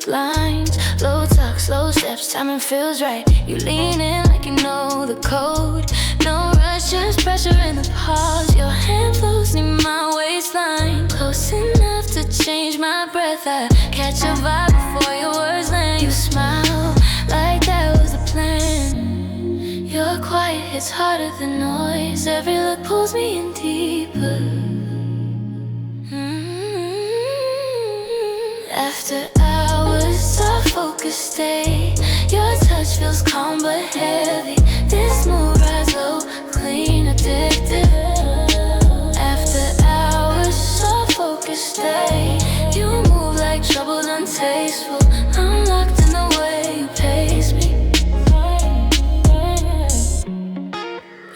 perfect lines. Low talk, slow steps, timing feels right. You lean in like you know the code. No rush, just pressure in the pause. Your hand flows near my waistline, close enough to change my breath. I catch a vibe before your words land. You smile like that was the plan. Your quiet hits harder than noise. Every look pulls me in deeper. After hours, our focus stay. Your touch feels calm but heavy. This mood rise low, clean, addictive. After hours, our focus stay. You move like troubled, untasteful. I'm locked in the way you pace me.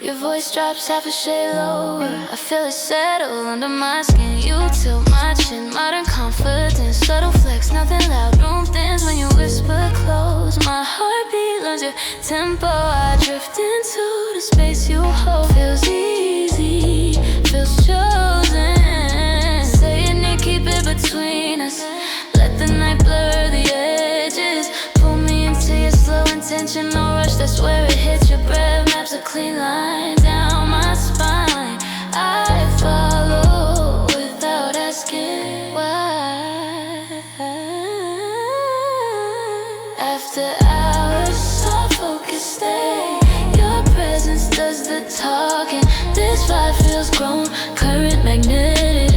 Your voice drops half a shade lower. I feel it settle under my skin. You tilt my chin, modern confidence, subtle flex, nothing loud. Room thins when you whisper close. My heartbeat learns your tempo. I drift into the space you hold. Feels easy, feels chosen. Saying it, keep it between us. Let the night blur the edges. Pull me into your slow intention, no rush. That's where it hits your breath. Maps a clean line down my spine. I follow without asking why. After hours, our focus stay. Your presence does the talking. This vibe feels grown, current magnetic.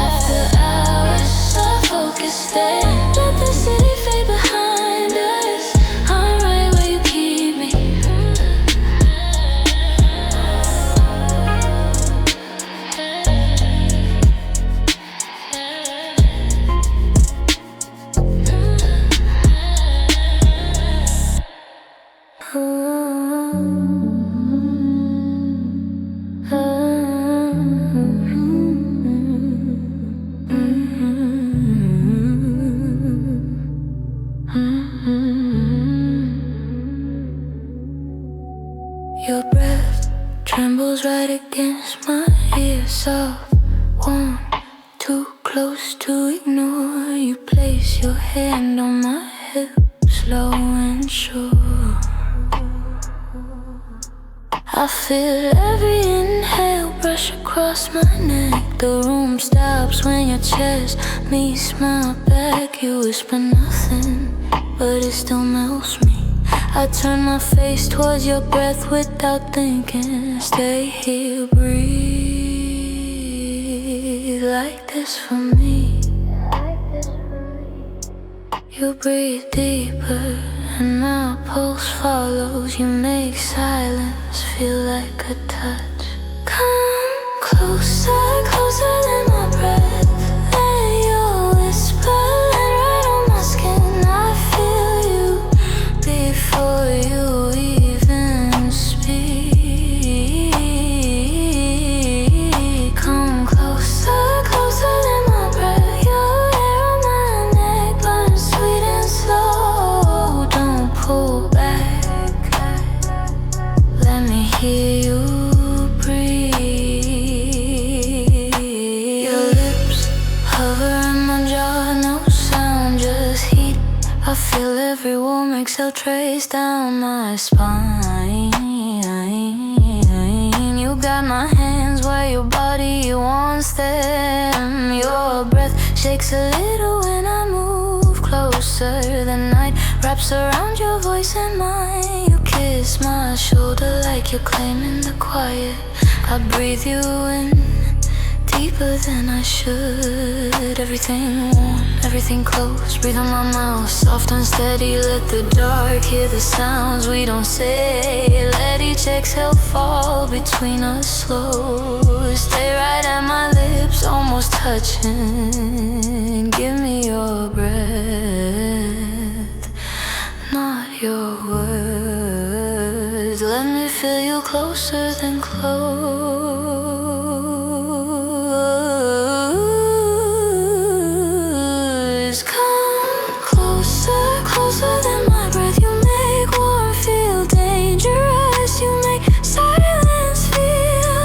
After hours, our focus stay. Let the city fade behind us. I'm right where you keep me. Your breath trembles right against my ear. Soft, warm, too close to ignore. You place your hand on my hip, slow and sure. I feel every inhale brush across my neck. The room stops when your chest meets my back. You whisper nothing, but it still melts me. I turn my face towards your breath without thinking. Stay here, breathe like this for me. You breathe deeper and my pulse follows. You make silence feel like a touch. Come closer, closer than my breath. Let your whisper land right on my skin. I feel you before you even speak. Come closer, closer than my breath. Your hair on my neck burns sweet and slow. Don't pull back. Let me hear you breathe. Your lips hover in my jaw, no sound, just heat. I feel every warm exhale trace down my spine. You got my hands where your body wants them. Your breath shakes a little when I move closer. The night wraps around your voice and mine. You kiss my shoulder like you're claiming the quiet. I breathe you in deeper than I should. Everything warm, everything close. Breathe on my mouth, soft and steady. Let the dark hear the sounds we don't say. Let each exhale fall between us slow. Stay right at my lips, almost touching. Give me your breath, not your words. Let me feel you closer than close. Come closer, closer than my breath. You make warm feel dangerous. You make silence feel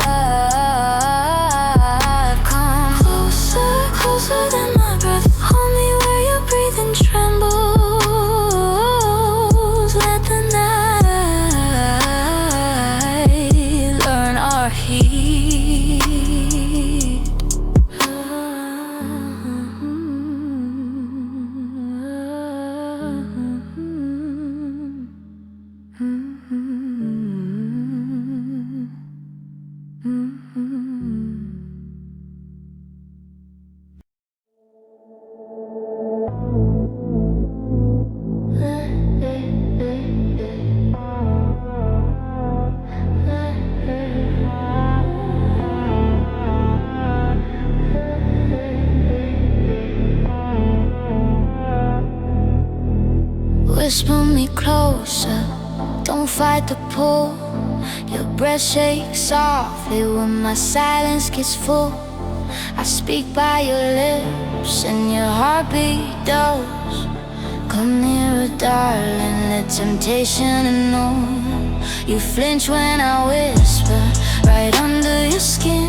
alive. Whisper me closer, don't fight the pull. Your breath shakes softly when my silence gets full. I speak by your lips and your heartbeat does. Come nearer, darling, let temptation annul. You flinch when I whisper, right under your skin.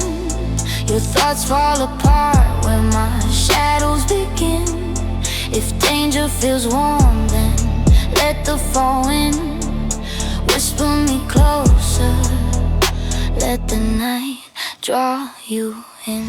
Your thoughts fall apart when my shadows begin. If danger feels warm, then let the fall in. Whisper me closer, let the night draw you in.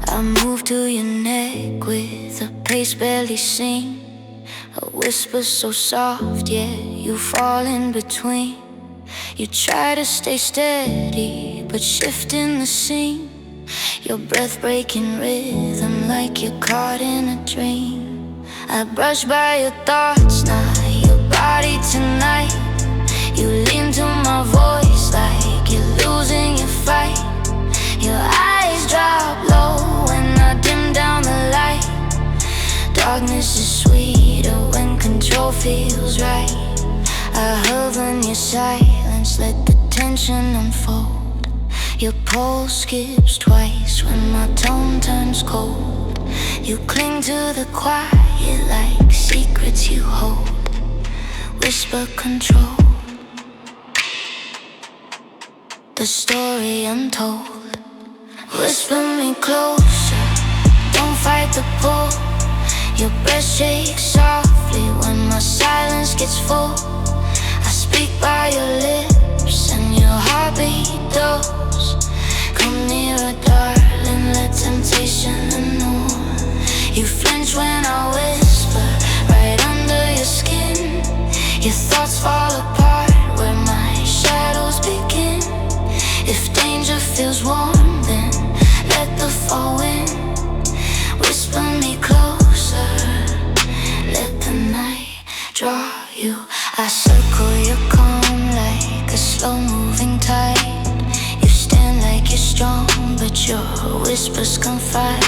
I move to your neck with a pace barely seen. A whisper so soft, yeah, you fall in between. You try to stay steady, but shifting the scene. Your breath breaking rhythm like you're caught in a dream. I brush by your thoughts, not your body tonight. You lean to my voice like you're losing your fight. Your eyes drop low when I dim down the light. Darkness is sweeter when control feels right. I hover in your silence, let the tension unfold. Your pulse skips twice when my tone turns cold. You cling to the quiet like secrets you hold. Whisper control, the story untold. Whisper me closer, don't fight the pull. Your breath shakes softly when my silence gets full. I speak by your lips and your heartbeat does. Come nearer, darling, let temptation annul. You flinch when I whisper, right under your skin. Your thoughts fall apart where my shadows begin. If danger feels warm, then let the fall in. Whisper me closer, let the night draw you. I circle your calm like a slow-moving tide. You stand like you're strong, but your whispers confide.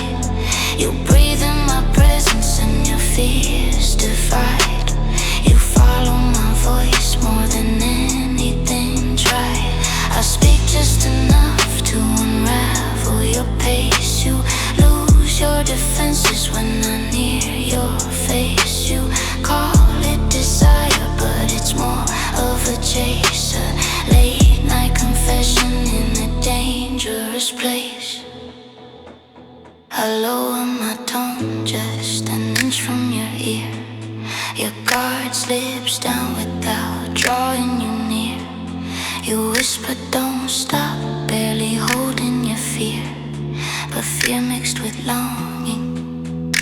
You breathe in my presence and your fears divide. You follow my voice more than anything tried. I speak just enough to unravel your pace. You lose your defenses when I'm near your face. You call it desire, but it's more of a chaser. Late night confession in a dangerous place. I lower my tone just an inch from your ear. Your guard slips down without drawing you near. You whisper, don't stop, barely holding your fear. But fear mixed with longing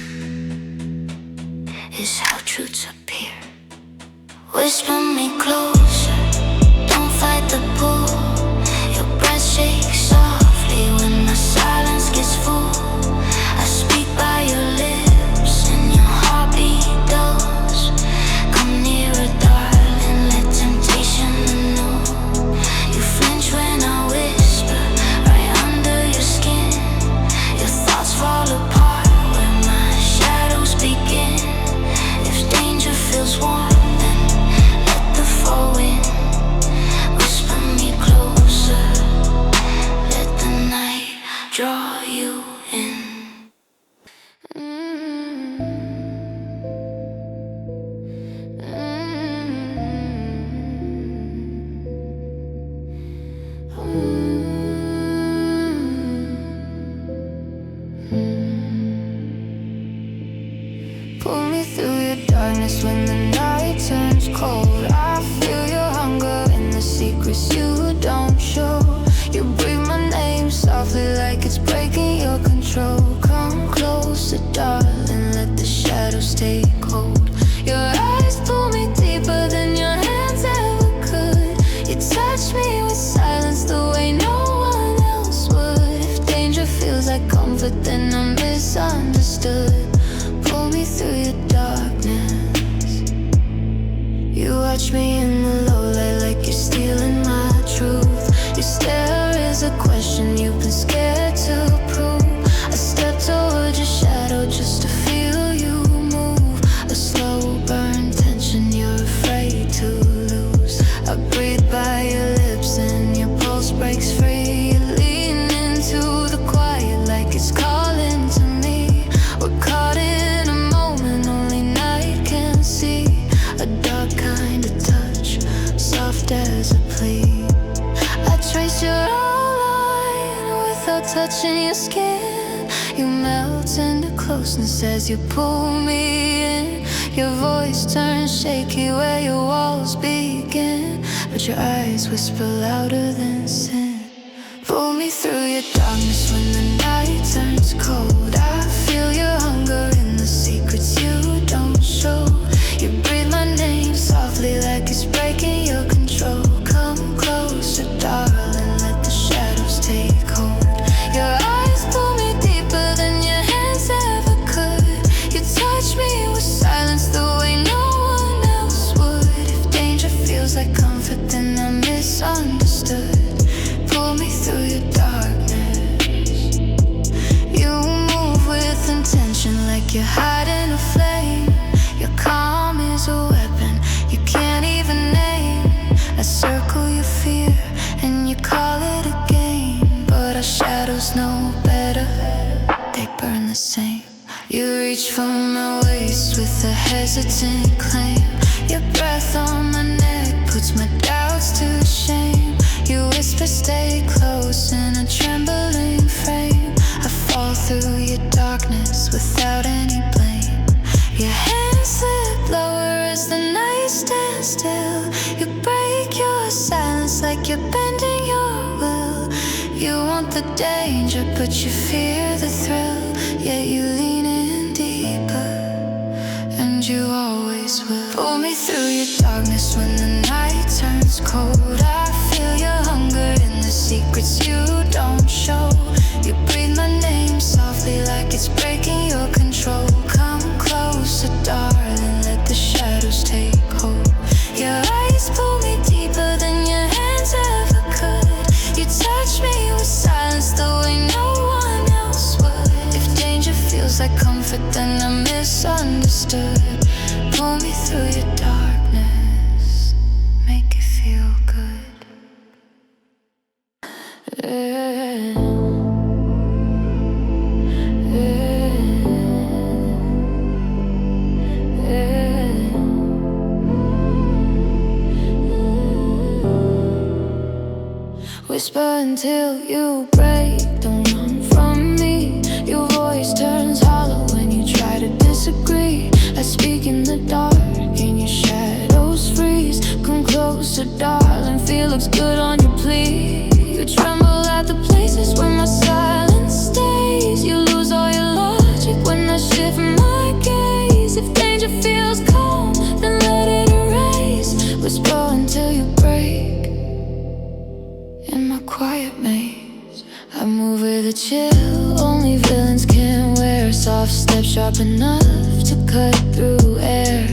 is how truths appear. Whisper me closer, don't fight the pull. Your breath shakes softly when my silence gets full. I speak by your lips and your heartbeat does. Come nearer, darling, let temptation annul. You flinch when I whisper, right under your skin. Your thoughts fall apart where my shadows begin. If danger feels warm, then let the fall in. Whisper me closer, let the night draw you in. Pull me through your darkness when the night turns cold. I feel your hunger in the secrets you don't show. You breathe my name softly like it's breaking your control. Come closer, darling, let the shadows take hold. Your eyes pull me deeper than your hands ever could. You touch me with silence the way no one else would. If danger feels like comfort, then I'm misunderstood. Pull me through your darkness. watch me in the low light like you're stealing my truth. Your stare is a question you've been scared to prove. I step towards your shadow just to feel you move. A slow burn tension you're afraid to lose. I breathe by your lips and your pulse breaks free. You lean into the quiet like it's calling to me. We're caught in a moment only night can see. A dark kind of touch, soft as a plea. I trace your outline without touching your skin. You melt into closeness as you pull me in. Your voice turns shaky where your walls begin, but your eyes whisper louder than sin. Pull me through your darkness when the night turns cold. I feel your hunger in the secrets you don't show. You breathe my name softly like it's breaking your control. Come closer, darling, let the shadows take hold. Your eyes pull me deeper than your hands ever could. You touch me with silence the way no one else would. If danger feels like comfort, then I'm misunderstood. Pull me through your darkness. You move with intention like you're hiding a flame. Your calm is a weapon you can't even name. I circle your fear and you call it a game, but our shadows know better, they burn the same. You reach for my waist with a hesitant claim. Your breath on my neck puts my doubts to shame. You whisper stay close in a trembling frame. I fall through your darkness without any blame. Your hands slip lower as the night stands still. You break your silence like you're bending your will. You want the danger but you fear the thrill. Yet you lean in deeper, and you always will. Pull me through your darkness when the night turns cold. I feel your hunger in the secrets you don't show. You breathe my name softly like it's breaking your control. Come closer, darling, let the shadows take hold. Your eyes pull me deeper than your hands ever could. You touch me with silence the way no one else would. If danger feels like comfort, then I'm misunderstood. Pull me through your darkness, make it feel good. Whisper until you break, don't run from me. Your voice turns hollow when you try to disagree. I speak in the dark and your shadows freeze. Come closer, darling, feel looks good on your plea. You tremble at the places where my silence stays. You lose all your logic when I shift my gaze. If danger feels calm, then let it erase. Whisper until you break. In my quiet maze, I move with a chill. Only villains can wear a soft step sharp enough to cut through air.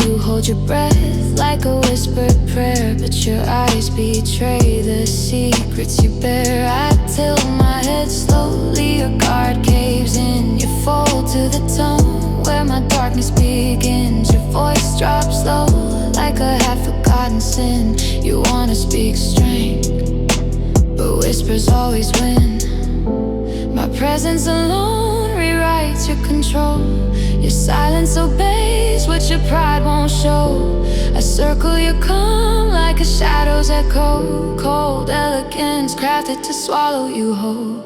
You hold your breath like a whispered prayer, but your eyes betray the secrets you bear. I tilt my head slowly, your guard caves in. You fall to the tone where my darkness begins. Your voice drops low like a half-forgotten sin. You wanna speak strength, but whispers always win. My presence alone rewrites your control. Your silence obeys what your pride won't show. I circle your calm like a shadow's echo. Cold elegance crafted to swallow you whole.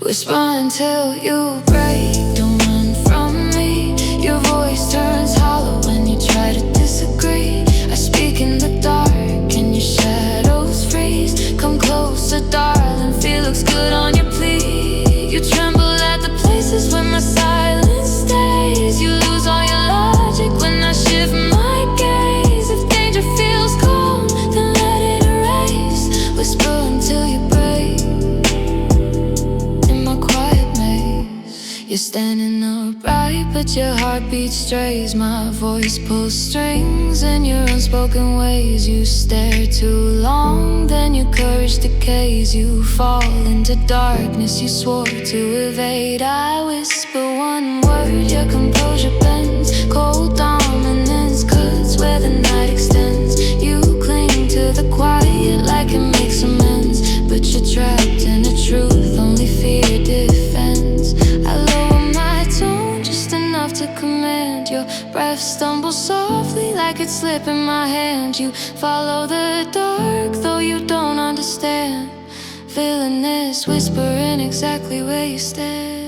Whisper until you break, don't run from me. Your voice turns hollow when you try to disagree. I speak in the dark and your shadows freeze. Come closer, darling, feel looks good on your plea. You tremble at the places where my silence stays. You lose all your logic when I shift my gaze. If danger feels calm, then let it erase. Whisper until you break. In my quiet maze, you're standing upright, but but your heartbeat strays. My voice pulls strings in your unspoken ways. You stare too long, then your courage decays. You fall into darkness you swore to evade. I whisper one word, your composure bends. Cold dominance cuts where the night extends. You cling to the quiet like it makes amends, but you're trapped in a truth only fear defends. I lower my tone just enough to command. Your breath stumbles softly like it's slipping my hand. You follow the dark though you don't understand. Villainous whispering exactly where you stand.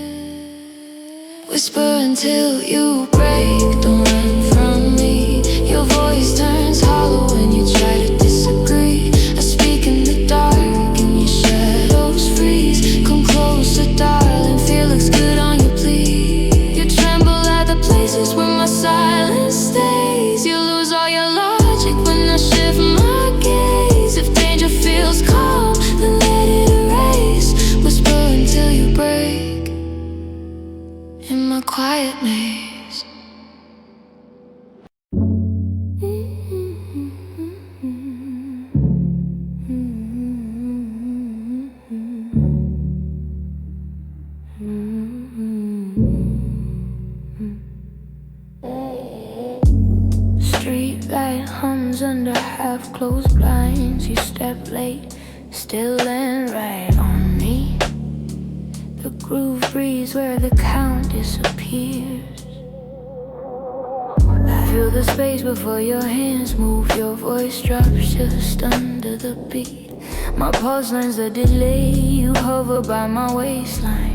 Whisper until you break, don't run from me. Your voice turns hollow when you try to disagree. I speak in the dark and your shadows freeze. Come closer, darling, feel looks good on you, please. You tremble at the places where my silence stays. You lose all your logic when I shift my gaze. If danger feels calm, then let it erase. Whisper until you break in my quiet maze. Street light hums under half-closed blinds. You step late, still and right on me. The groove breeze where the count disappears. I feel the space before your hands move. Your voice drops just under the beat. My pulse learns the delay. You hover by my waistline,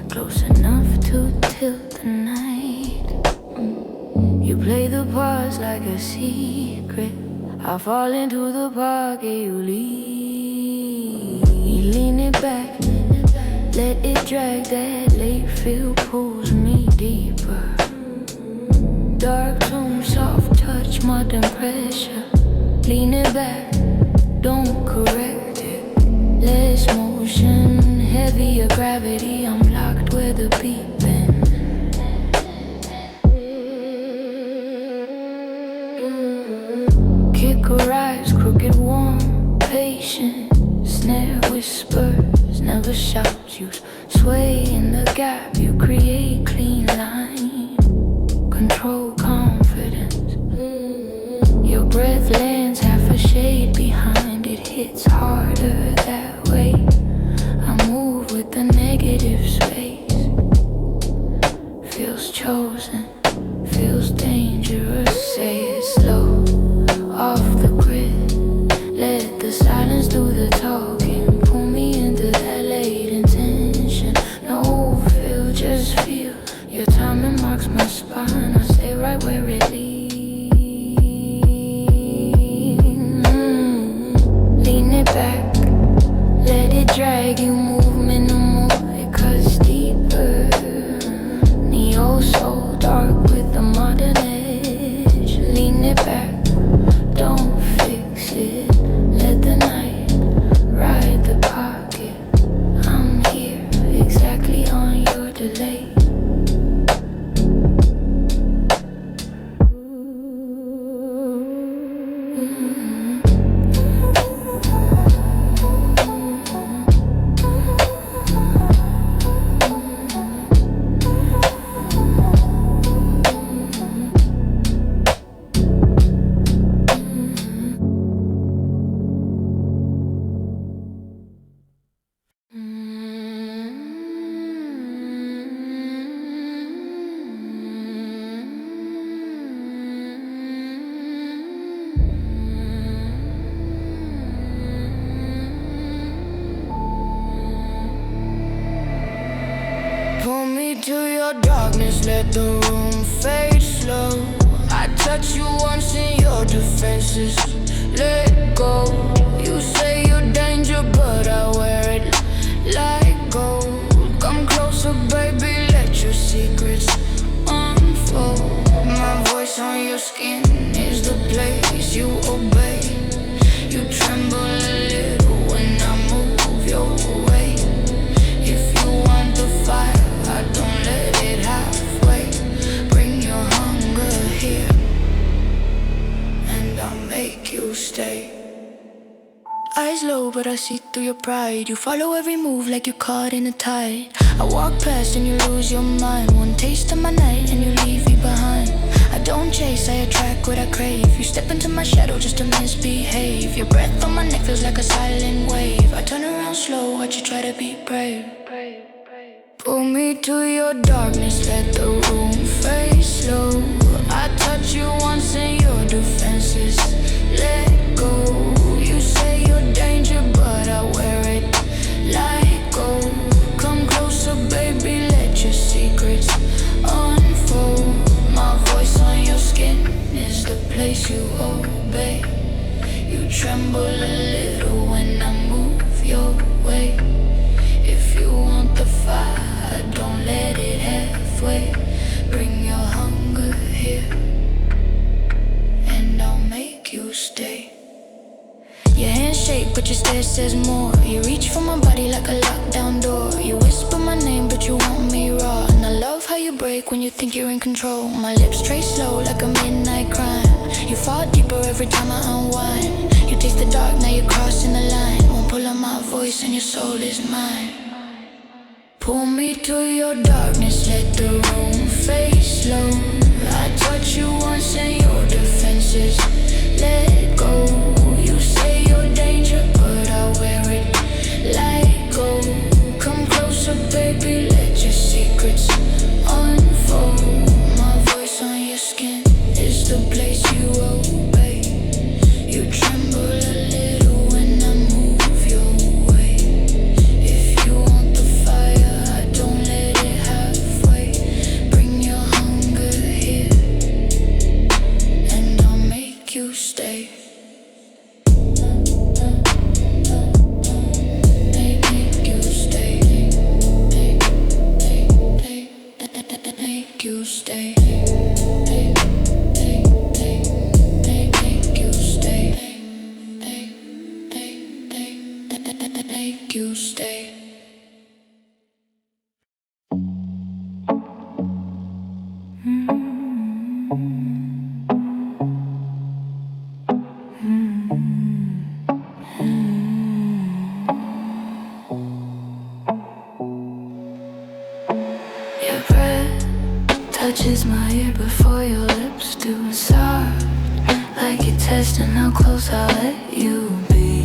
close enough to tilt the night. You play the parts like a secret. I fall into the pocket you leave. Lean it back, let it drag. That late feel pulls me deeper. Dark tone, soft touch, modern pressure. Lean it back, don't correct it. Less motion, heavier gravity. I'm locked where the beat bends. Kick arrives, crooked, warm, patient. Snare whispers, never shouts. You sway in the gap, you create clean line. Control, confidence. Your breath lands half a shade behind. It hits harder that way. I move with the negative space. Feels chosen, feels dangerous. Say it slow, off the grid. Let the silence do the talking. Pull me into that late intention. No feel, just feel. Your timing marks my spine. I stay right where it leads. Lean it back, let it drag you. Move minimal, it cuts deeper. Neo soul dark with the modern edge. Lean it back, don't fix it. Let the night ride the pocket. I'm here, exactly on your delay. Pull me to your darkness, let the room fade slow. I touch you once and your defenses let go. You say you're danger, but I wear it like gold. Come closer, baby, let your secrets unfold. My voice on your skin is the place you obey. You tremble a little when I move your way. If you want the fire, I don't let it halfway. rise low, but I see through your pride. You follow every move like you're caught in a tide. I walk past and you lose your mind. One taste of my night and you leave me behind. I don't chase, I attract what I crave. You step into my shadow just to misbehave. Your breath on my neck feels like a silent wave. I turn around slow, watch you try to be brave. Pull me to your darkness, let the room fade slow. I touch you once and your defenses let go. You say you're danger, but I wear it like gold. Come closer, baby, let your secrets unfold. My voice on your skin is the place you obey. You tremble a little when I move your way. If you want the fire, don't let it halfway. Bring your hunger here, and I'll make you stay. Your hands shake, but your stare says more. You reach for my body like a lockdown door. You whisper my name, but you want me raw. And I love how you break when you think you're in control. My lips trace slow like a midnight crime. You fall deeper every time I unwind. You taste the dark, now you're crossing the line. Won't pull out my voice and your soul is mine. Pull me to your darkness, let the room fade slow. I touch you once and your defenses let go. You say you're danger, but I wear it like gold. Come closer, baby, let your secrets unfold. My voice on your skin is the place you obey. You tremble a little when I move your way. If you want the fire, don't let it halfway. Bring your hunger here, and I'll make you stay. Make you stay. Make you stay. Make you stay. Your breath touches my ear before your lips do. Soft, like you're testing how close I'll let you be.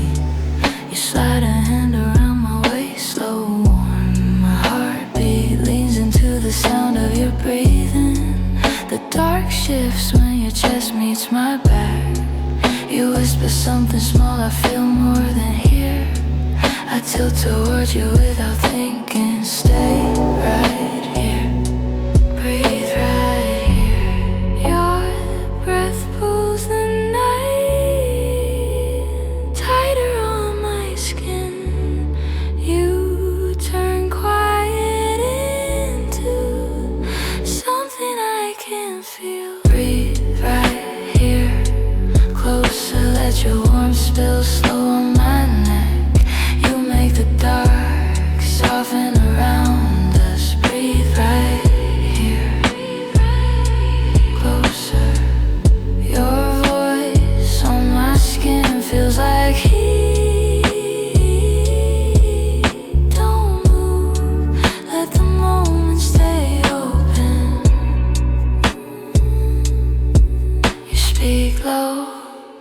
You slide a hand around my waist, slow, warm. My heartbeat leans into the sound of your breathing. The dark shifts when your chest meets my back. You whisper something small, I feel more than here. I tilt towards you without thinking. Stay right here, breathe right here. Your breath pulls the night tighter on my skin. You turn quiet into something I can feel. Breathe right here, closer, let your warmth spill slow on my neck. You make the dark soften around us. Breathe right here, closer. Your voice on my skin feels like heat. Don't move, let the moment stay open. You speak low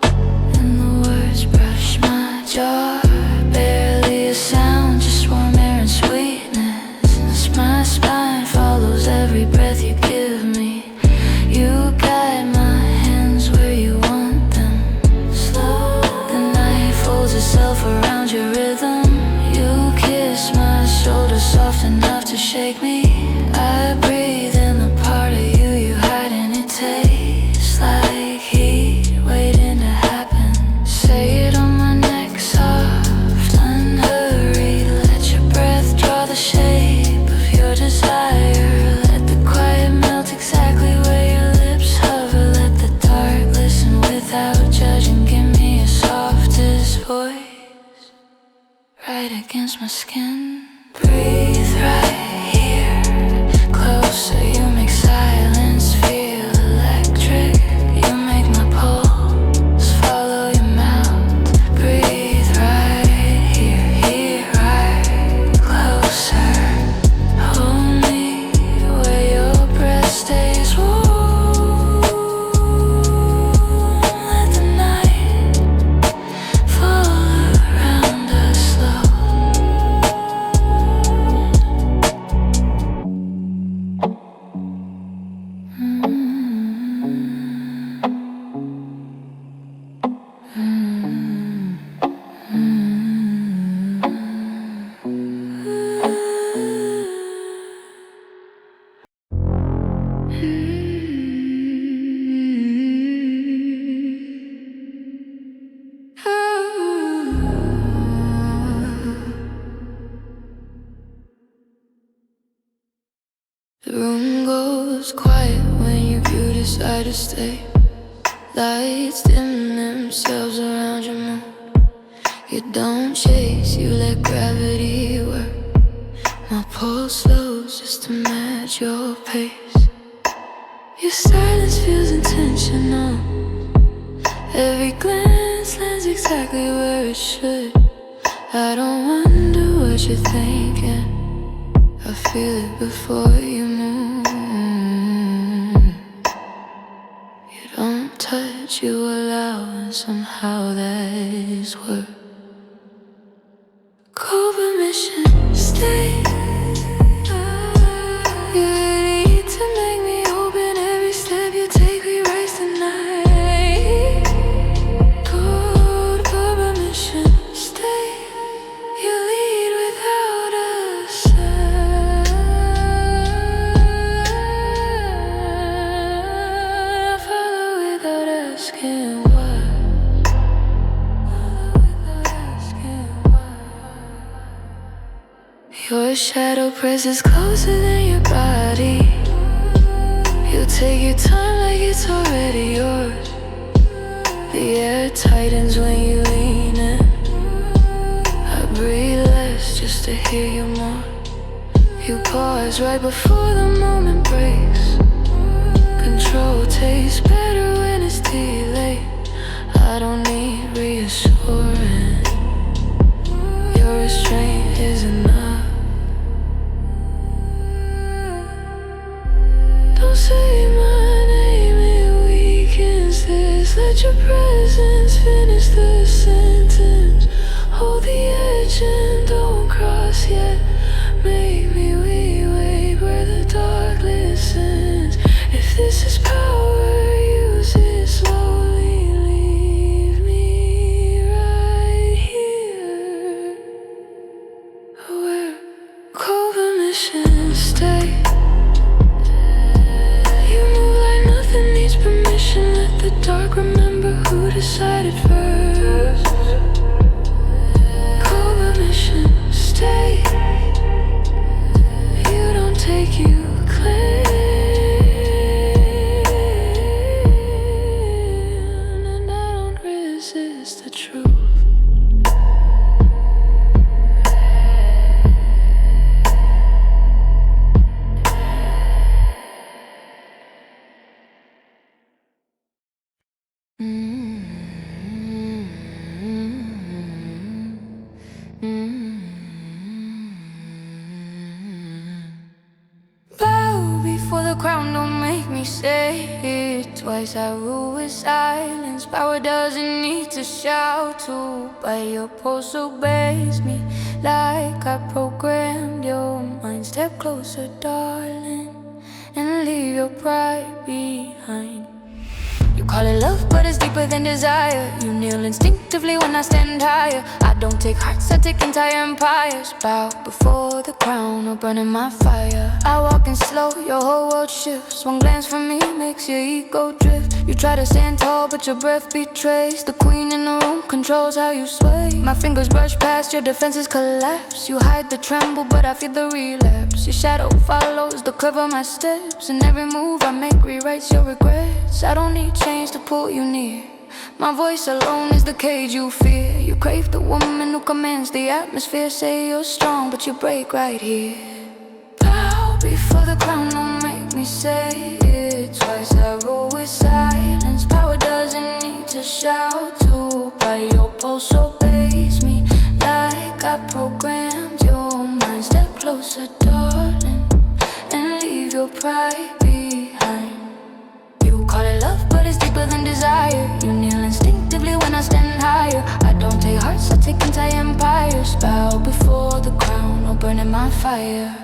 and the words brush my jaw. Barely a sound, just warm air and sweetness. As my spine follows every breath you give me. You guide my hands where you want them. Slow, the night folds itself around your rhythm. You kiss my shoulder soft enough to shake me. I breathe in the part of you you hide, and it tastes like heat waiting to happen. Say it on my neck, soft, unhurried. Let your breath draw the shape of your desire. Let the quiet melt exactly where your lips hover. Let the dark listen without judging. Give me your softest voice right against my skin. Breathe right here, closer. You make silence feel electric. You make my pulse follow your mouth. Breathe right decide to stay. Lights dim themselves around your moon. You don't chase, you let gravity work. My pulse slows just to match your pace. Your silence feels intentional. Every glance lands exactly where it should. I don't wonder what you're thinking. I feel it before you move. You don't touch, you allow, and somehow that's work. Cold permission, stay. You're ready to make me open. Every step you take, we rise tonight. Cold permission, stay. You lead without a sign. Follow without asking why. Your shadow presses closer than your body. You take your time like it's already yours. The air tightens when you lean in. I breathe less just to hear you more. You pause right before the moment breaks. Control tastes better when it's delayed. I don't need reassurance. Your restraint is enough. Don't say my name, it weakens this. Let your presence finish the sentence. Hold the edge and don't cross yet. Make me wait where the dark listens. If this is power, use it slowly. Leave me right here where cold permission stay. Let the dark remember who decided first. Cold permission, stay. You don't take, you claim. And I don't resist the truth. Bow before the crown, don't make me say it twice. I rule with silence. Power doesn't need to shout to. But your pulse obeys me like I programmed your mind. Step closer, darling, and leave your pride behind. You call it love, but it's deeper than desire. You kneel instinctively when I stand higher. I don't take hearts, I take entire empires. Bow before the crown or burn in my fire. I walk in slow, your whole world shifts. One glance from me makes your ego drift. You try to stand tall, but your breath betrays. The queen in the room controls how you sway. My fingers brush past, your defenses collapse. You hide the tremble, but I feel the relapse. Your shadow follows the curve of my steps. And every move I make rewrites your regrets. I don't need change to pull you near. My voice alone is the cage you fear. You crave the woman who commands the atmosphere. Say you're strong, but you break right here. Bow before the crown, don't make me say it twice. I rule with silence. Power doesn't need to shout to. But your pulse obeys me like I programmed your mind. Step closer, darling, and leave your pride behind. You call it love, but it's deeper than desire. You kneel instinctively when I stand higher. I don't take hearts, I take entire empires. Bow before the crown or burn in my fire.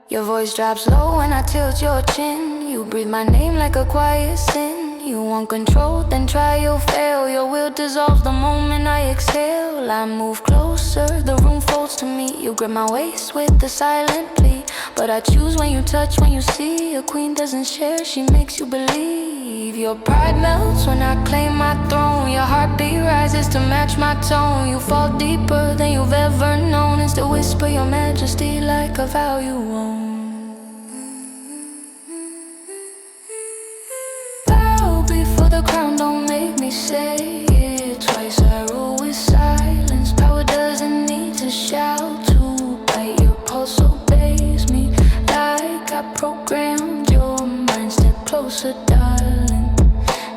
Your voice drops low when I tilt your chin. You breathe my name like a quiet sin. You want control, then try, you'll fail. Your will dissolves the moment I exhale. I move closer, the room folds to me. You grip my waist with the silent plea. But I choose when you touch, when you see. A queen doesn't share, she makes you believe. Your pride melts when I claim my throne. Your heartbeat rises to match my tone. You fall deeper than you've ever known, and still whisper your majesty like like a vow you own.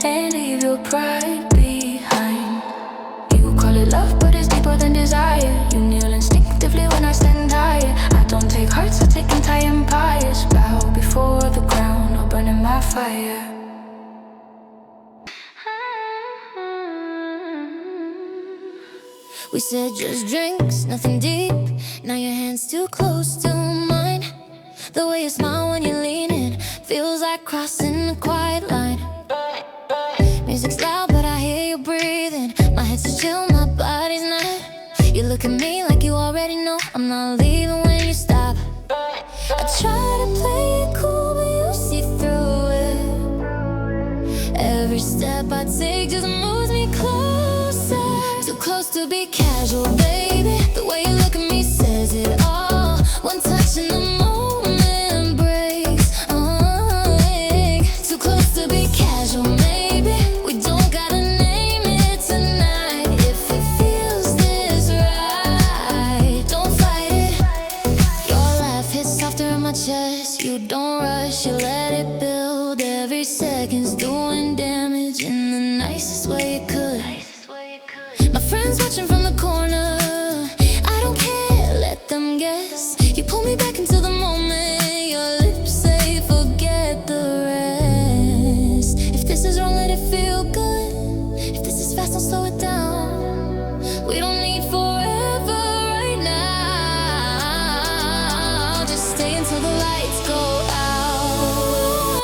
and leave your pride behind. You call it love, but it's deeper than desire. You kneel instinctively when I stand higher. I don't take hearts, I take entire empires. Bow before the crown or burn in my fire. We said just drinks, nothing deep. Now your hand's too close to mine. The way you smile when you're leaning feels like crossing a quiet line. Music's loud, but I hear you breathing. My head's so chill, my body's not. You look at me like you already know I'm not leaving when you stop. I try to play it cool, but you see through it. Every step I take just moves me closer. Too close to be casual, baby. The way you look at me says it all. One touch and the moment breaks. Too close to be casual, maybe. We don't gotta name it tonight. If it feels this right, don't fight it. Your laugh hits softer in my chest. You don't rush, you let it build. Every second's doing damage in the nicest way you could. My friends watching from the corner. I don't care, let them guess. You pull me back into the moment. Your lips say forget the rest. If this is wrong, let it feel good. If this is fast, I'll slow it down. We don't need forever right now. Just stay until the lights go out.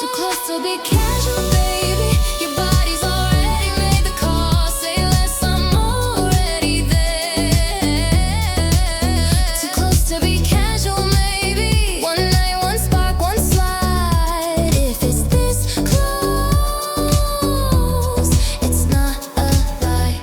Too close to be casual, baby. Your body's already made the call. Say less, I'm already there. Too close to be casual, maybe. One night, one spark, one slide. If it's this close, it's not a lie.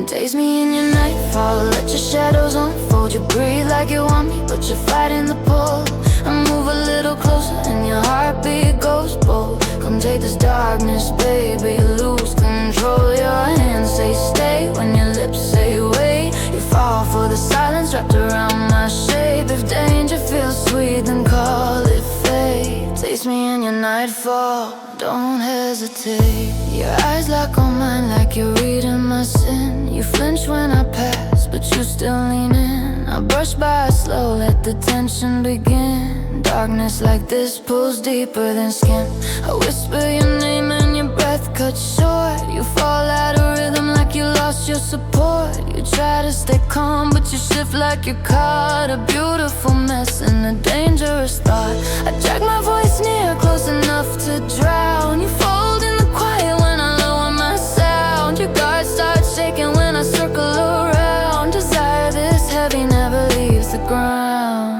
Taste me in your nightfall, let your shadows unfold. You breathe like you want me, but you're fighting the pull. I move a little closer and your heartbeat goes bold. Come take this darkness, baby, lose control. Your hands say stay when your lips say wait. You fall for the silence wrapped around my shape. If danger feels sweet, then call it fate. Taste me in your nightfall, don't hesitate. Your eyes lock on mine like you're reading my sin. You flinch when I pass, but you still lean in. I brush by slow, let the tension begin. Darkness like this pulls deeper than skin. I whisper your name and your breath cuts short. You fall out of rhythm like you lost your support. You try to stay calm, but you shift like you're caught. A beautiful mess and a dangerous thought. I drag my voice near, close enough to drown. You fold in the quiet when I lower my sound. Your guard starts shaking when I circle around. Desire this heavy never leaves the ground.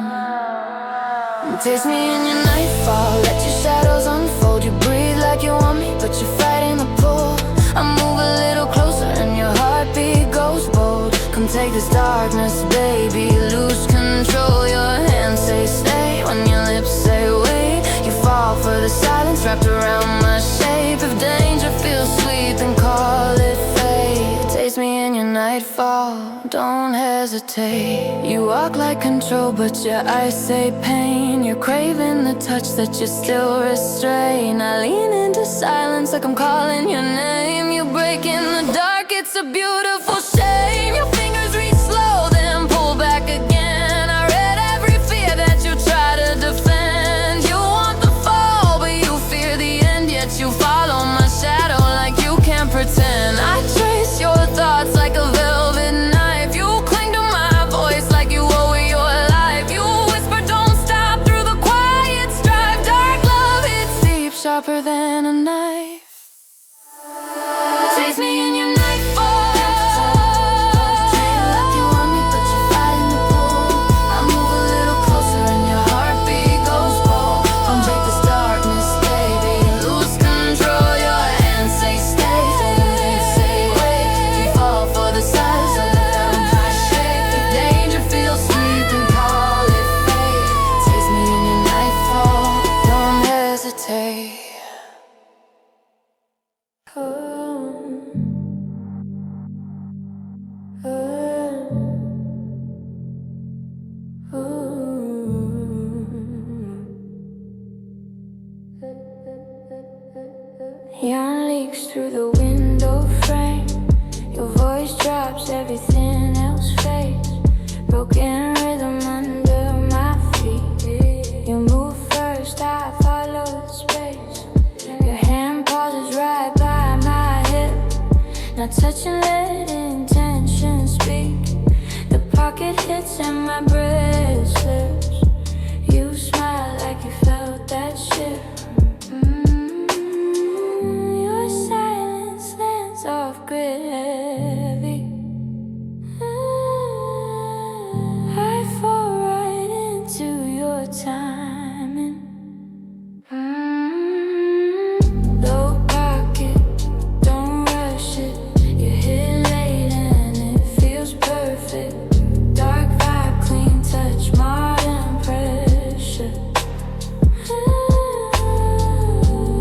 Taste me in your nightfall, let your shadows unfold. You breathe like you want me, but you're fighting the pull. I move a little closer and your heartbeat goes bold. Come take this darkness, baby, lose control. Your hands say stay when your lips say wait. You fall for the silence wrapped around my shape. If danger feels sweet, then call it fate. Taste me in your nightfall, don't hesitate. You walk like control, but your eyes say pain. You're craving the touch that you still restrain. I lean into silence like I'm calling your name. You break in the dark, it's a beautiful shame. Your fingers reach slow, then pull back again. I read every fear that you try to defend. You want the fall, but you fear the end. Yet you follow my shadow like you can't pretend. I trace your thoughts like a velvet knife. You cling to my voice like you owe it your life. You whisper don't stop through the quiet strife. Dark love hits deep, sharper than a knife. Taste me in your nightfall. Like you want me, but you're fighting the pull. I move a little closer and your heartbeat goes bold. Come take this darkness, baby, lose control. Your hands say stay, say wait. You fall for the silence around my shape. If danger feels sweet, then call it fate. Taste me in your nightfall, don't hesitate. Neon leaks through the window frame. Your voice drops, everything else fades. Broken rhythm under my feet. You move first, I follow the space. Your hand pauses right by my hip. Not touching, let intention speak. The pocket hits and my breath slips. You smile like you felt that shift. Your silence lands off grid heavy. I fall right into your timing. Low pocket, don't rush it. You hit late and it feels perfect. Dark vibe, clean touch, modern pressure.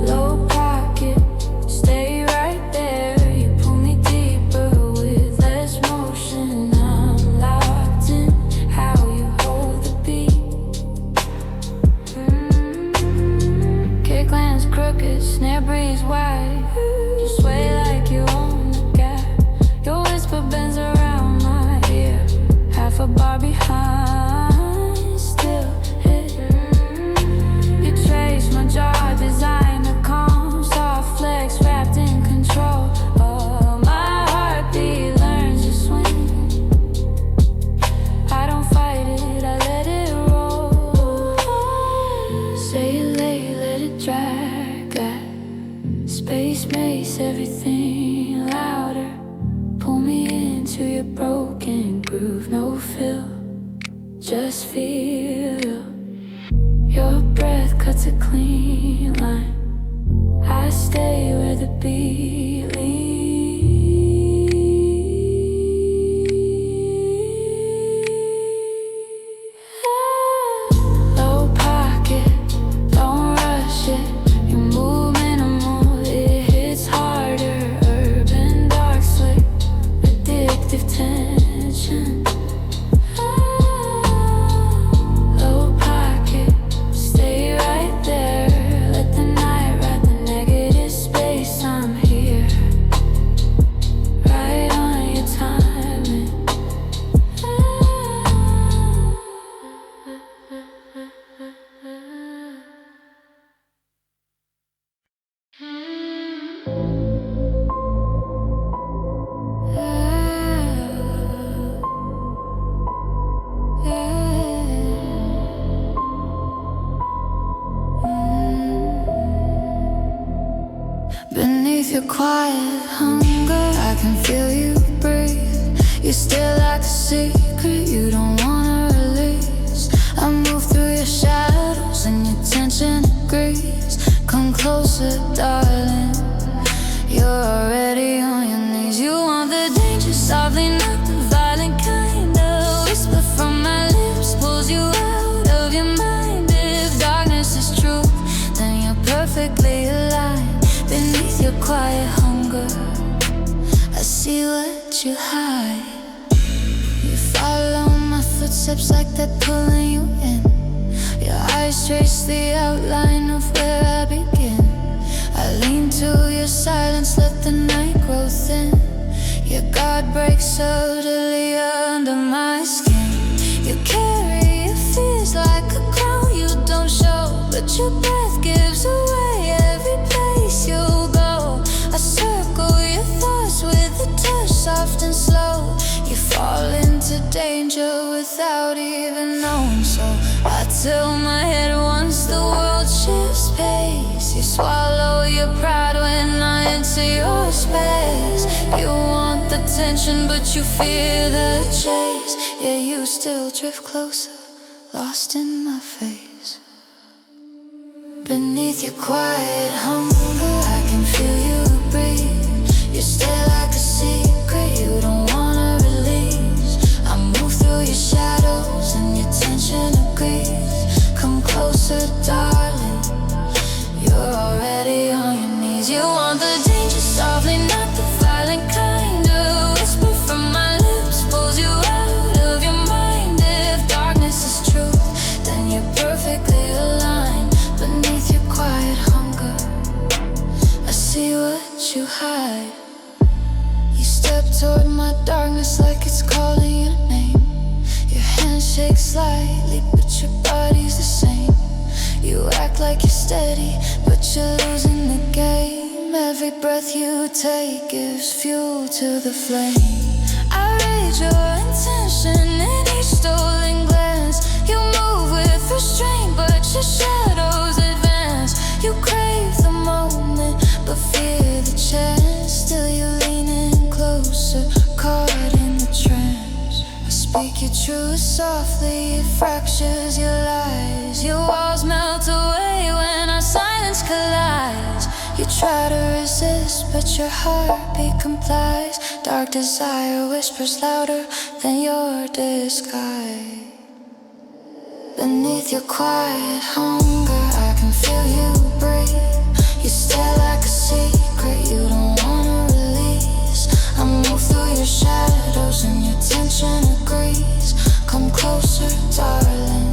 Low pocket, stay right there. You pull me deeper with less motion. I'm locked in how you hold the beat. Kick lands crooked, snare breeze wide. You sway like you own the gap. Your whisper bends around my ear. Half a bar behind, still hit. You trace my jaw, design a calm, soft flex wrapped in control. Oh, my heartbeat learns to swing. I don't fight it, I let it roll. Say it late, let it drag. That space makes everything louder. Pull me into your broken groove, no fill, just feel. Your breath cuts a clean line. I stay where the beat leads. Low pocket, don't rush it. You move minimal, it hits harder. Urban dark slick, addictive tension. Low pocket, stay right there. Let the night ride the negative space. I'm here, right on your timing. Beneath your quiet hunger, I can feel you breathe. You stare like a secret you don't wanna release. I move through your shadows and your tension agrees. Come closer, darling. You're already on your knees. You want the danger softly, not the violent kind. A whisper from my lips pulls you out of your mind. If darkness is truth, then you're perfectly aligned. Beneath your quiet hunger, I see what you hide. You follow my footsteps like they're pulling you in. Your eyes trace the outline of where I begin. I lean to your silence, let the night grow thin. Your guard breaks subtly under my skin. You carry your fears like a crown you don't show, but your breath gives away every place you go. I circle your thoughts with a touch, soft and slow. You fall into danger without even knowing. So I tilt my head once the world shifts pace. You swallow your pride when I enter your space. You want the tension, but you fear the chase. Yeah, you still drift closer, lost in my face. Beneath your quiet hunger, I can feel you breathe. You stare like a secret you don't wanna release. I move through your shadows and your tension agrees. Come closer, darling. You're already on your knees. You want the danger softly, not the violent kind. A whisper from my lips pulls you out of your mind. If darkness is truth, then you're perfectly aligned. Beneath your quiet hunger, I see what you hide. You step toward my darkness like it's calling your name. Your hand shakes slightly, but your body's the same. You act like you're steady, but you're losing the game. Every breath you take gives fuel to the flame. I read your intention in each stolen glance. You move with restraint, but your shadows advance. You crave the moment, but fear the chance. Still you lean in closer, caught in the trance. I speak your truth softly, it fractures your lies. Your walls melt away when our silence collides. You try to resist, but your heartbeat complies. Dark desire whispers louder than your disguise. Beneath your quiet hunger, I can feel you breathe. You stare like a secret you don't wanna release. I move through your shadows and your tension agrees. Come closer, darling,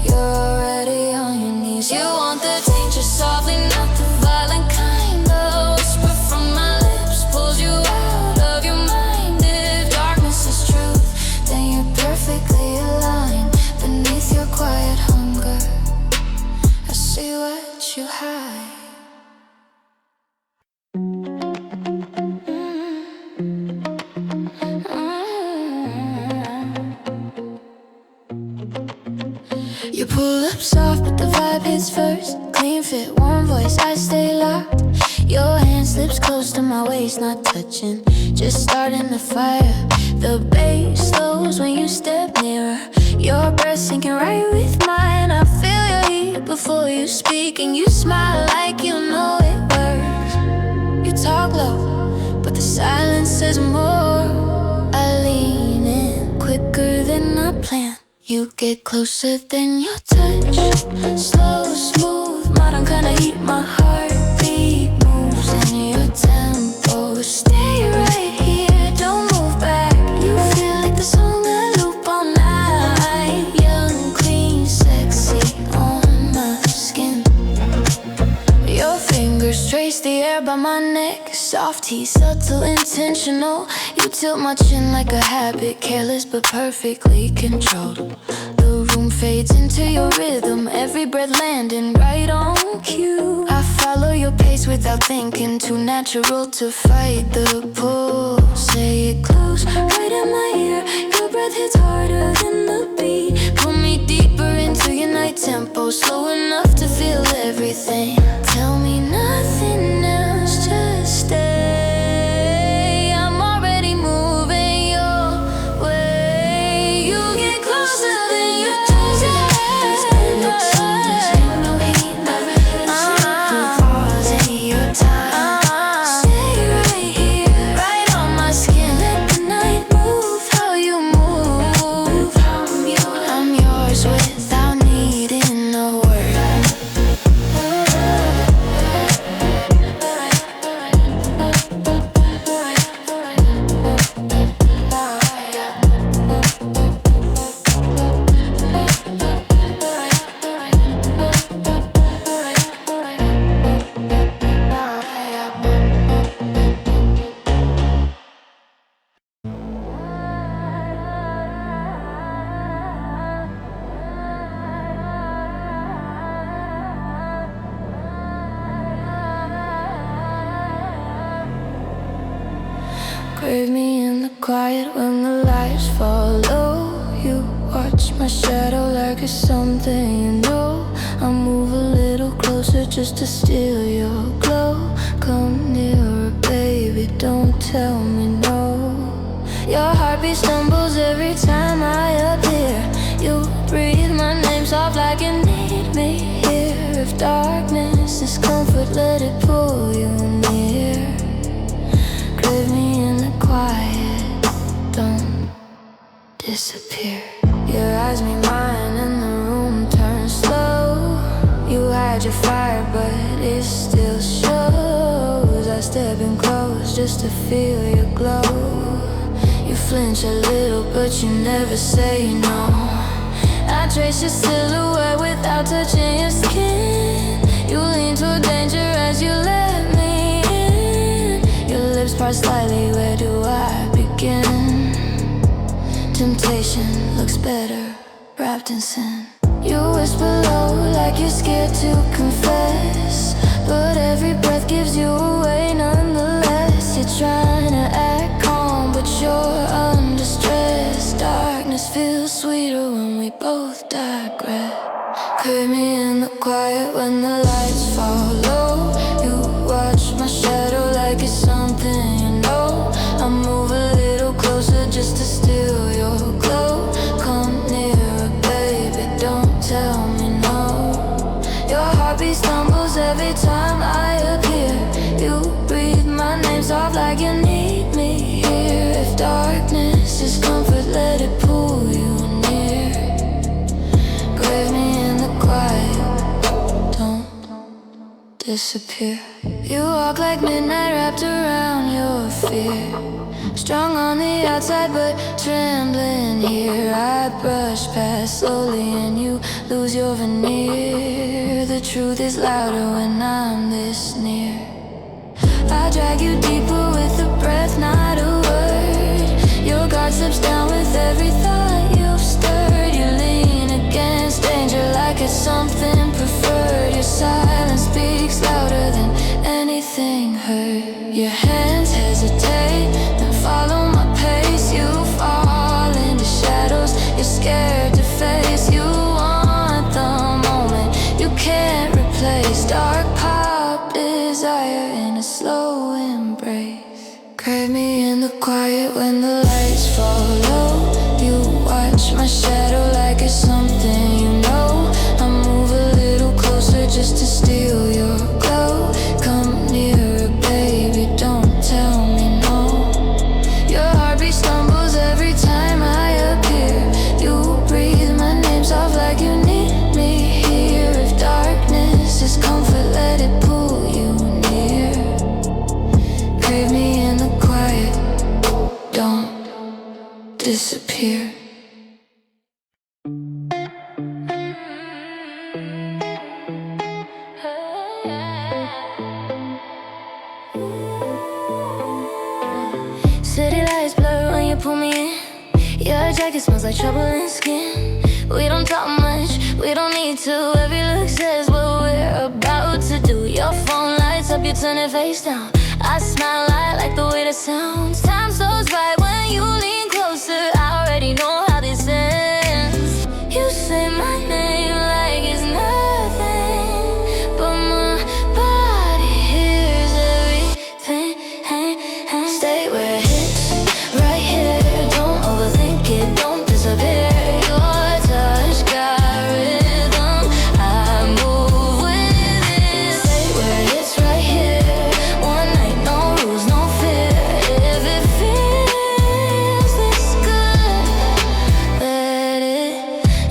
you're already on your knees. You want the danger softly, not the violent kind. The whisper from my lips pulls you out of your mind. If darkness is truth, then you're perfectly aligned. Beneath your quiet hunger, I see what you hide. You pull up soft, but the vibe hits first. Clean fit, warm voice, I stay locked. Your hand slips close to my waist, not touching, just starting the fire. The bass slows when you step nearer. Your breath sinking right with mine. I feel your heat before you speak, and you smile like you know it works. You talk low, but the silence says more. I lean in quicker than I planned. You get closer than your touch. Slow, smooth, modern kinda heat. My heartbeat moves in your tempo. Stay right here, don't move back. You feel like the song I loop all night. Young, clean, sexy on my skin. Your fingers trace the air by my neck. Soft heat, subtle, intentional. You tilt my chin like a habit, careless but perfectly controlled. The room fades into your rhythm, every breath landing right on cue. I follow your pace without thinking, too natural to fight the pull. Say it close, right in my ear. Your breath hits harder than the beat. Pull me deeper into your night tempo, slow enough to feel everything. Tell me nothing else, just stay. I'm already moving your way. You get closer than you touch. No heat, no resistance. Pause in your time. Stay right here, right on my skin. Let the night move how you move. I'm yours without needing a word. Crave me in the quiet when the lights fall low. You watch my shadow like it's something you know. I move a little closer just to steal your glow. Come nearer, baby, don't tell me no. Your heartbeat stumbles every time I appear. You breathe my name soft like you need me here. If darkness is comfort, let it pull you near. Crave me in the quiet, don't disappear. Your eyes meet mine and the room turns slow. You hide your fire but it still shows. I step in close just to feel your glow. You flinch a little but you never say no. I trace your silhouette without touching your skin. You lean toward danger as you let me apart slightly, where do I begin? Temptation looks better wrapped in sin. You whisper low like you're scared to confess, but every breath gives you away nonetheless. You're trying to act calm, but you're under stress. Darkness feels sweeter when we both digress. Crave me in the quiet when the lights fall low. You watch my shadow like it's something you know. I move a little closer just to steal your glow. Come nearer, baby, don't tell me no. Your heartbeat stumbles every time I appear. You breathe my name soft like you need me here. If darkness is comfort, let it pull you near. Grave me in the quiet, don't disappear. You walk like midnight wrapped around your fear. Strong on the outside but trembling here. I brush past slowly and you lose your veneer. The truth is louder when I'm this near. I drag you deeper with a breath, not a word. Your guard slips down with every thought you've stirred. You lean against danger like it's something preferred. Your silence speaks louder than anything heard. Your hands hesitate, then follow my pace. You fall into shadows you're scared to face. You want the moment you can't replace. Dark pop desire in a slow embrace. Crave me in the quiet when the lights fall low. You watch my shadow like it's something you know. I move a little closer just to steal your glow. Come nearer, baby, don't tell me no. Your heartbeat stumbles every time I appear. You breathe my name soft like you need me here. If darkness is comfort, let it pull you near. Crave me in the quiet, don't disappear. City lights blur when you pull me in. Your jacket smells like trouble in skin. We don't talk much, we don't need to. Every look says what we're about to do. Your phone lights up, you turn it face down. I smile, I like the way that sounds. Time slows right when you lean closer. I already know how this ends. You say my name like it's nothing, but my body hears everything. Stay where it hits, right here. Don't overthink it, don't disappear. Your touch got rhythm, I move with it. Stay where it hits, right here. One night, no rules, no fear. If it feels this good, let it.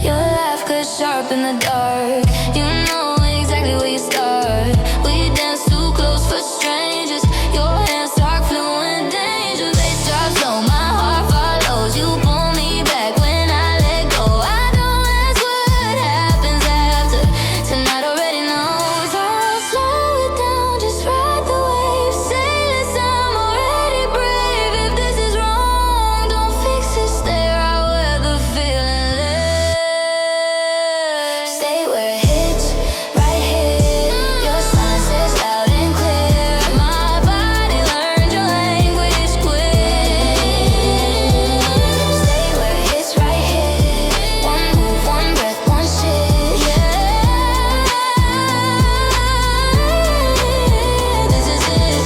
Your laugh cuts sharp in the dark. You know exactly where you start. We dance too close for strangers. Your hands dark, fluent danger. Bass drops low, my heart follows. You pull me back when I let go. I don't ask what happens after. Tonight already knows. I'll slow it down, just ride the wave. Say less, I'm already brave. If this is wrong, don't fix it. Stay right where the feeling lives. Stay where it hits, right here. Your silence is loud and clear. My body learned your language quick. Stay where it hits, right here. One move, one breath, one shit. Yeah, this is it.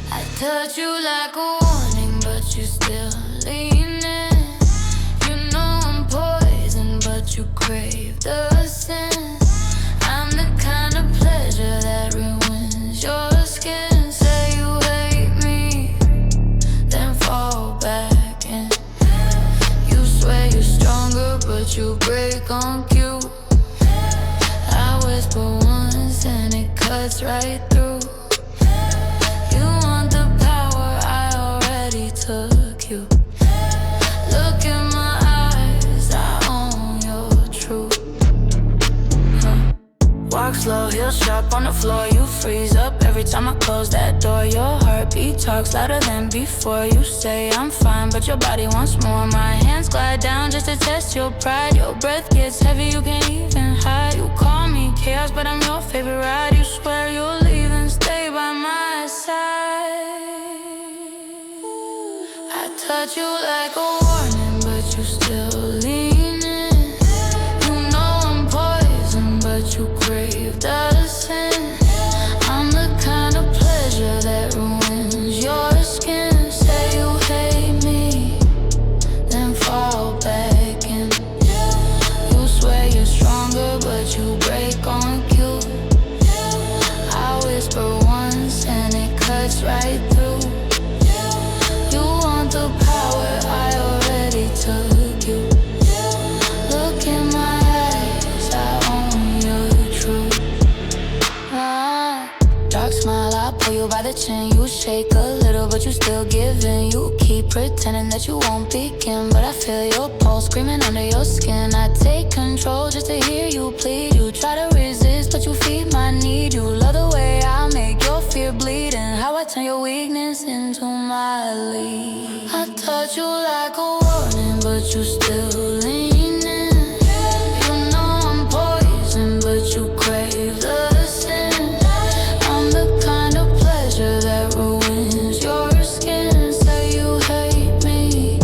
I touch you like a warning, but you still lean in. You know I'm poison, but you crave the sin. I'm the kind of pleasure that ruins your skin. Say you hate me, cuts right through. You want the power, I already took you. Look in my eyes, I own your truth. Walk slow, heels sharp on the floor. You freeze up every time I close that door. Your heartbeat talks louder than before. You say I'm fine, but your body wants more. My hands glide down just to test your pride. Your breath gets heavy, you can't even hide. You call me chaos, but I'm your favorite ride. You swear you'll leave and stay by my side. I touch you like a warning, but you still lean in. You know I'm poison, but you crave the sin. I'm the kind of pleasure that ruins your skin. Say you hate me, then fall back in. You swear you're stronger, but you break on cue. I whisper once and it cuts right through. You want the power, I already took you. Look in my eyes, I own your truth. Dark smile, I pull you by the chin. You shake a little, but you still give in. You keep pretending that you won't begin, but I feel your pulse screaming under your skin. I take control just to hear you plead. You try to resist, but you feed my need. You love the way I make your fear bleed, and how I turn your weakness into my lead. I touch you like a warning, but you still lean in. You know I'm poison, but you crave the sin. I'm the kind of pleasure that ruins your skin. Say you hate me,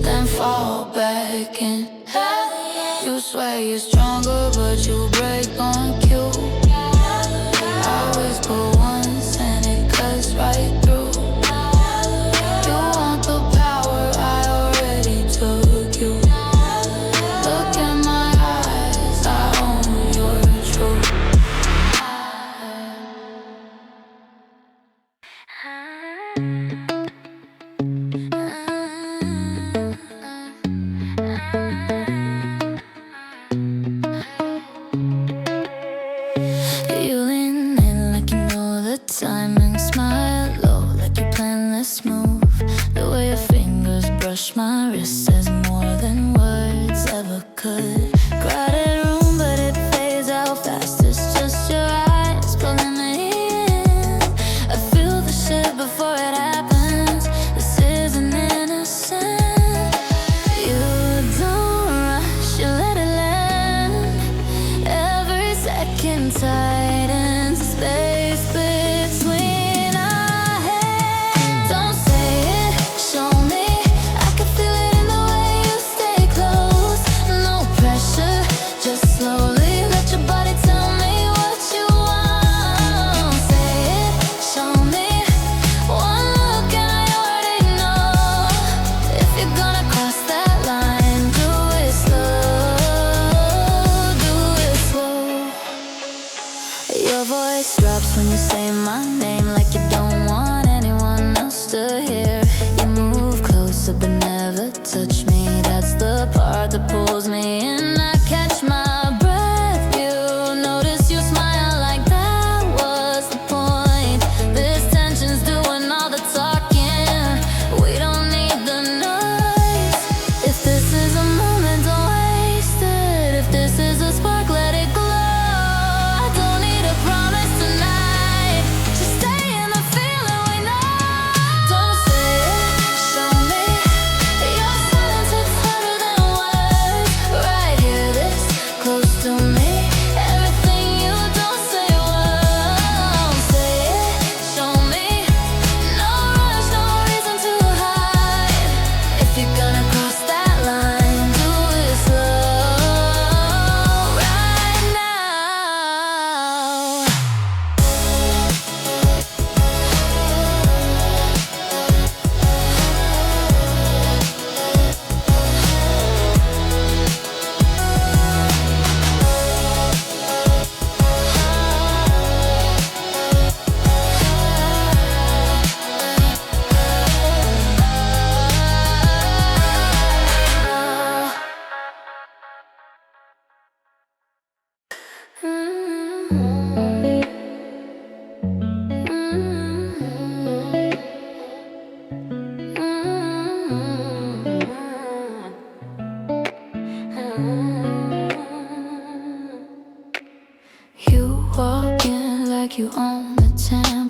then fall back in. You swear you're stronger, but you break on cue. I whisper once and it cuts right through. You want the power, I already took you. Look in my eyes, I own your truth. You lean in like you know the time and smile low like you plan this move. The way your fingers brush my wrist says more than words ever could. Crowded room, but it fades out fast. It's just your eyes pulling me in. I feel the shit before it happens. This isn't innocent. You don't rush, you let it land. Every second tightens the space between us.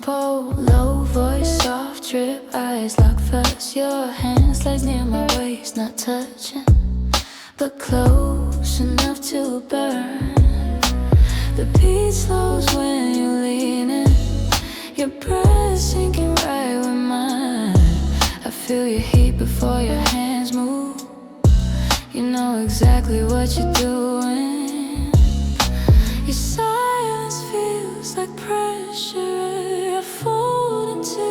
pole. Low voice, soft drip, eyes lock fast. Your hands like near my waist, not touching, but close enough to burn. The beat slows when you lean in. Your breath sinking right with mine. I feel your heat before your hands move. You know exactly what you're doing. Your silence feels like pressure. I fold into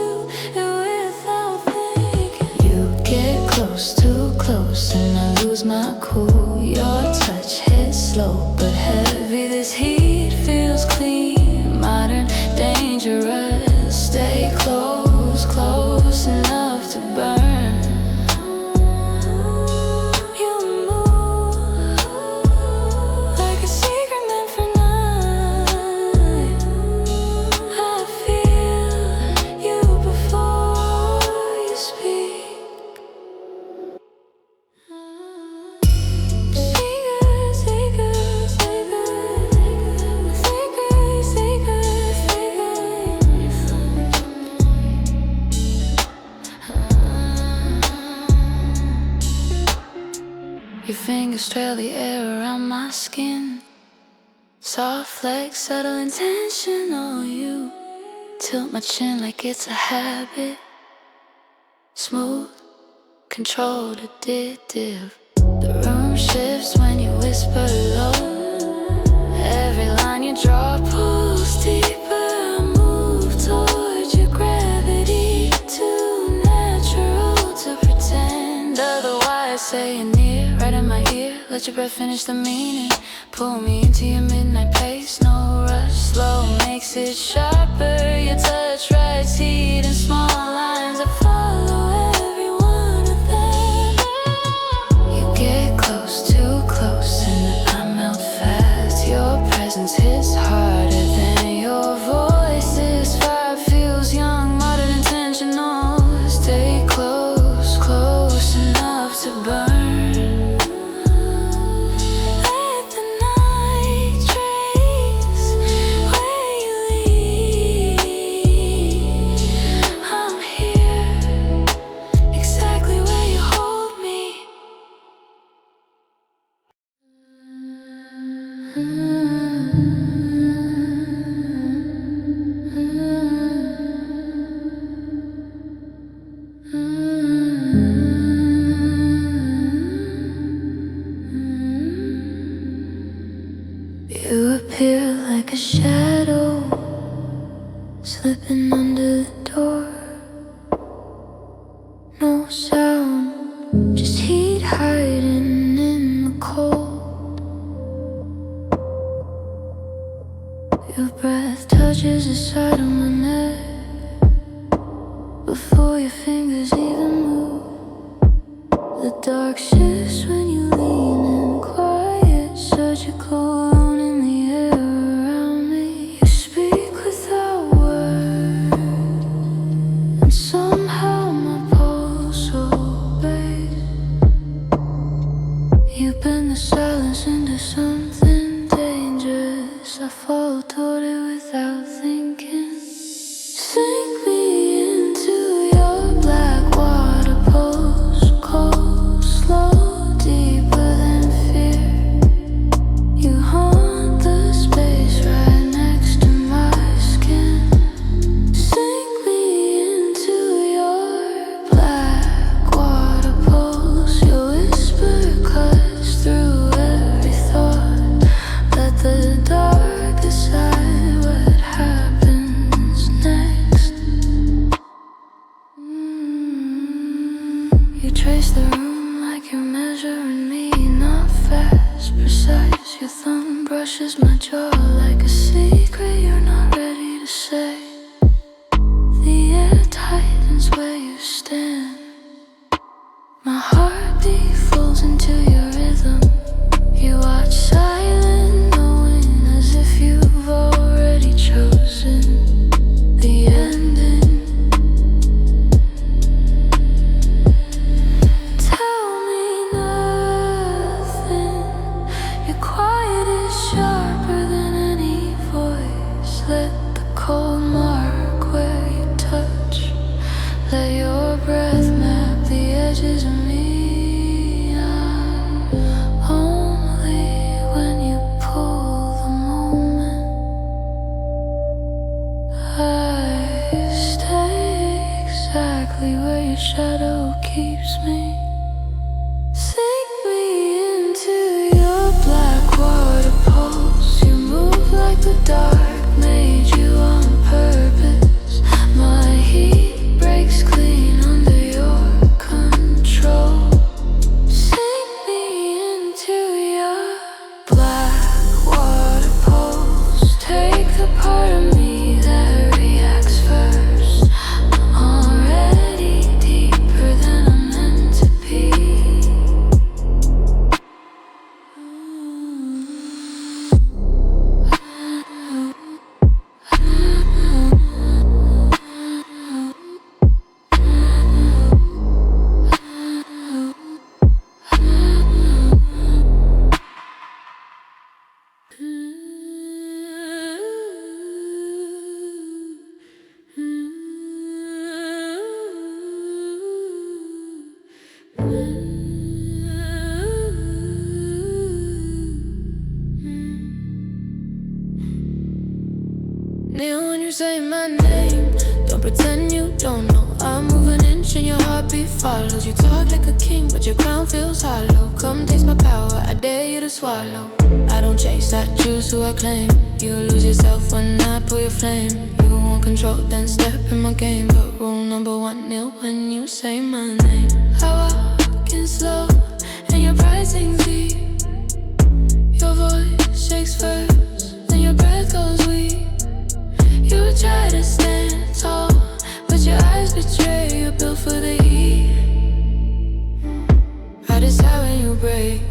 it without thinking. You get close, too close, and I lose my cool. Your touch hits slow but heavy. This heat feels clean, modern, dangerous. Stay close, close enough to burn. You move like a secret meant for night. I feel you before you speak. Your fingers trail the air around my skin. Soft flex, subtle intentional. You tilt my chin like it's a habit. Smooth, controlled, addictive. The room shifts when you whisper low. Every line you draw pulls deeper. I move towards your gravity. Too natural to pretend otherwise. Say you're near, right in my ear. Let your breath finish the meaning. Pull me into your midnight pace. No rush, slow makes it sharper. Your touch writes heat in small lines. I follow every one of them. You get close, too close, and I melt fast. Your presence hits harder than your voice is. Fire feels young, modern, intentional. Stay close, close enough to burn. You appear like a shadow, slipping under the door. No sound, just heat hiding in the cold. Your breath touches the side of my neck before your fingers even move. The dark shifts when you lean in, quiet, surgical. Somehow my pulse obeys. You bend the silence into something dangerous. I fall toward it without thinking. Sink me into your black water pulse. Cold, slow, deeper than fear. You haunt the space right next to my skin. Sink me into your black water pulse. Your whisper cuts through every thought. Let the dark decide what happens next. You trace the room like you're measuring me, not fast, precise. Your thumb brushes my jaw like a secret you're not ready to say. The air tightens where you stand. My heartbeat folds into your rhythm. You watch silent, knowing as if you've already chosen the ending. Tell me nothing. Your quiet is sharper than any voice. shadow keeps me. Sink me into your black water pulse. You move like the dark made you on purpose. My heat breaks clean under your control. Sink me into your black water pulse. Take the part of me that reacts first. Already deeper than I'm meant to be. Neil, when you say my name, don't pretend you don't know. I'm moving an inch and your heartbeat follows. You talk like a king, but your crown feels hollow. Come taste my power, I dare you to swallow. I don't chase, I choose who I claim. You lose yourself when I pull your flame. You want control, then step in my game. But rule number one, Neil, when you say my name. I walk in slow, and your pride sinks deep. Your voice shakes first, then your breath goes weak. You try to stand tall, but your eyes betray you're built for the heat. I decide when you break.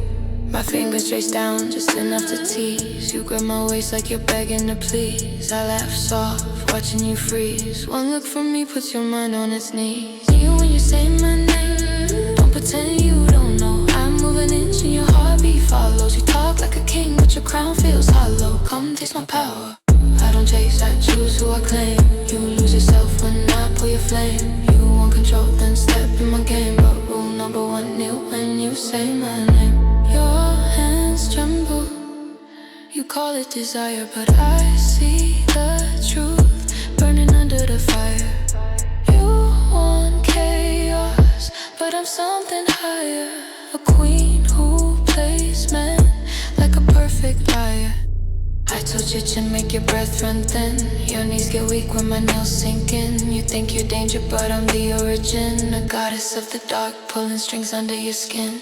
My fingers trace down just enough to tease. You grab my waist like you're begging to please. I laugh soft, watching you freeze. One look from me puts your mind on its knees. You when you say my name, don't pretend you don't know. I'm moving inch and your heartbeat follows. You talk like a king, but your crown feels hollow. Come taste my power. I don't chase, I choose who I claim. You lose yourself when I pull your flame. You want control, then step in my game. But rule number one, Neil, when you say my name. Your hands tremble, you call it desire, but I see the truth burning under the fire. You want chaos, but I'm something higher. A queen who plays men like a perfect liar. I told you to make your breath run thin. Your knees get weak when my nails sink in. You think you're danger, but I'm the origin. A goddess of the dark, pulling strings under your skin.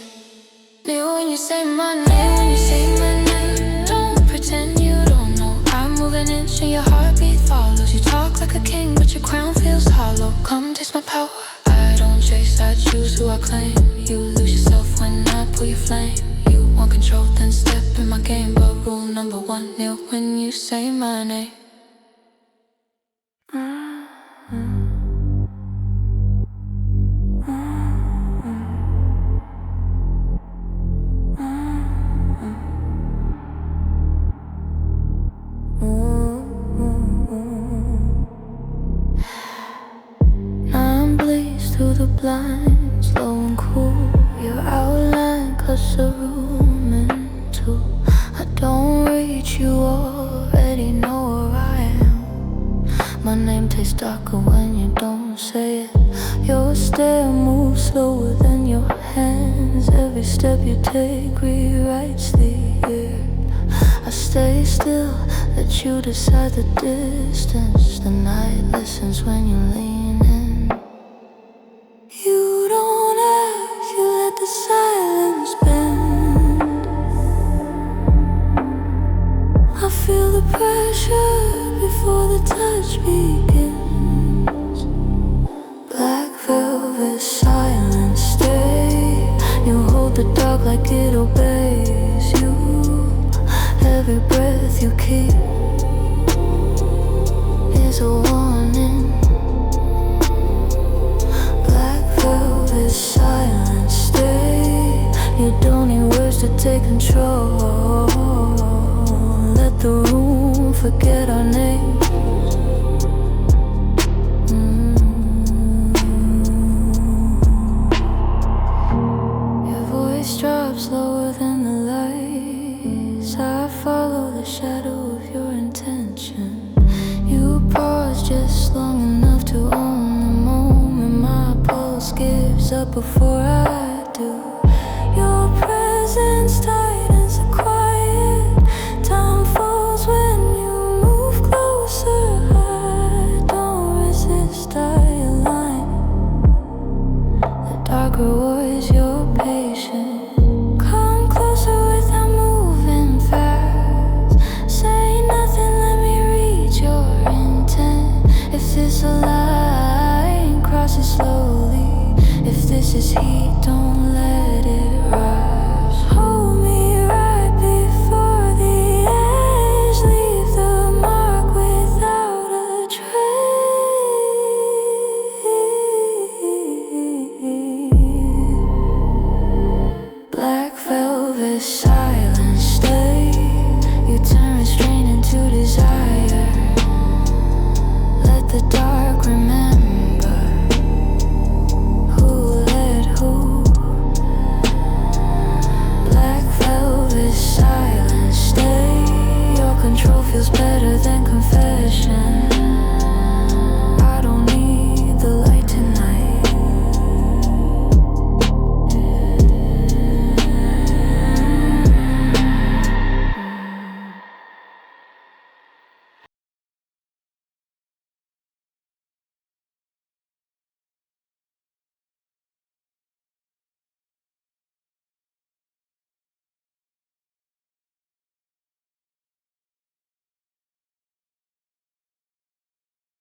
Neil, when you say my name, when you say my name, don't pretend you don't know. I'm moving inch and your heartbeat follows. You talk like a king, but your crown feels hollow. Come taste my power. I don't chase, I choose who I claim. You lose yourself when I pull your flame. You want control, then step in my game. But rule number one, Neil, when you say my name. I'm blazed through the blinds, low and cool. Your outline cuts the room in two. I don't reach, you already know where I am. My name tastes darker when you don't say it. Your stare moves slower than your hands. Every step you take rewrites the year. I stay still, let you decide the distance. The night listens when you lean in. You don't ask, you let the silence bend. I feel the pressure before the touch begins. Black velvet silence, stay. You hold the dark like it obeys you. Every breath you keep is a warning. Black velvet silence, stay. You don't need words to take control. Let the room forget our names. Your voice drops lower than the lights. I follow the shadow of your intention. You pause just long enough to own the moment. My pulse gives before I do. Your presence tightens the quiet. Time falls when you move closer. I don't resist, I align. The darker rewards your patience. Come closer without moving fast. Say nothing, let me read your intent. If this a line, cross it slowly. If this is heat, don't let it